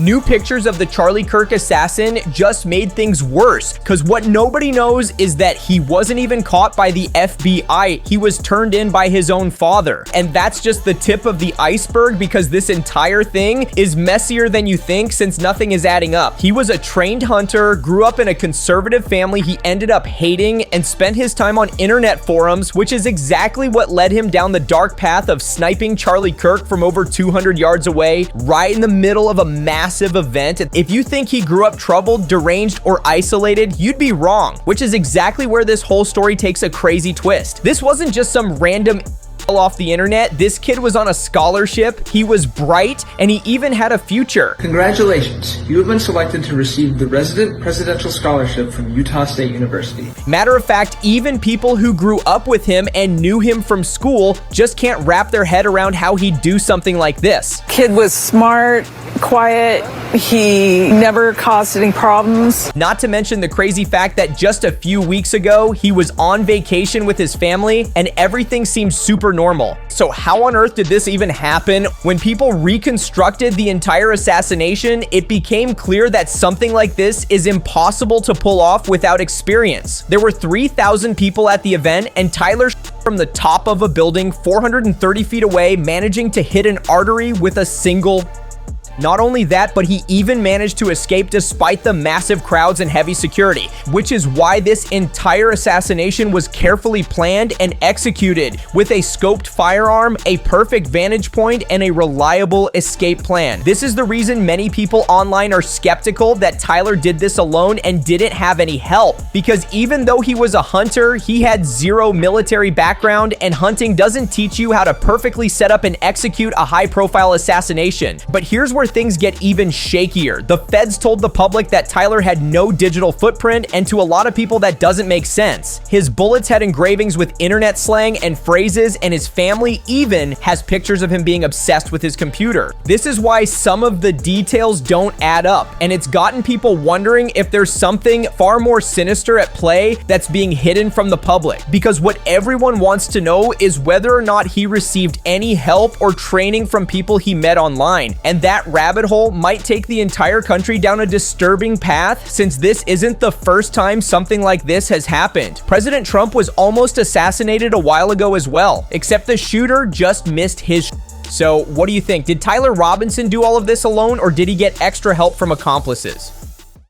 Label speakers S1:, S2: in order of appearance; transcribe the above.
S1: New pictures of the Charlie Kirk assassin just made things worse, because what nobody knows is that he wasn't even caught by the FBI. He was turned in by his own father. And that's just the tip of the iceberg, because this entire thing is messier than you think, since nothing is adding up. He was a trained hunter, grew up in a conservative family he ended up hating, and spent his time on internet forums, which is exactly what led him down the dark path of sniping Charlie Kirk from over 200 yards away, right in the middle of a massive event. If you think he grew up troubled, deranged, or isolated, you'd be wrong, which is exactly where this whole story takes a crazy twist. This wasn't just some random off the internet. This kid was on a scholarship, he was bright, and he even had a future.
S2: Congratulations, you have been selected to receive the Resident Presidential Scholarship from Utah State University.
S1: Matter of fact, even people who grew up with him and knew him from school just can't wrap their head around how he'd do something like this.
S3: Kid was smart, quiet, he never caused any problems.
S1: Not to mention the crazy fact that just a few weeks ago, he was on vacation with his family and everything seemed super normal. So how on earth did this even happen? When people reconstructed the entire assassination, it became clear that something like this is impossible to pull off without experience. There were 3,000 people at the event, and Tyler from the top of a building 430 feet away, managing to hit an artery with a single. Not only that, but he even managed to escape despite the massive crowds and heavy security, which is why this entire assassination was carefully planned and executed with a scoped firearm, a perfect vantage point, and a reliable escape plan. This is the reason many people online are skeptical that Tyler did this alone and didn't have any help, because even though he was a hunter, he had zero military background, and hunting doesn't teach you how to perfectly set up and execute a high-profile assassination. But here's where things get even shakier. The feds told the public that Tyler had no digital footprint, and to a lot of people that doesn't make sense. His bullets had engravings with internet slang and phrases, and his family even has pictures of him being obsessed with his computer. This is why some of the details don't add up, and it's gotten people wondering if there's something far more sinister at play that's being hidden from the public. Because what everyone wants to know is whether or not he received any help or training from people he met online, and that rabbit hole might take the entire country down a disturbing path, since this isn't the first time something like this has happened. President Trump was almost assassinated a while ago as well, except the shooter just missed his. So what do you think? Did Tyler Robinson do all of this alone, or did he get extra help from accomplices?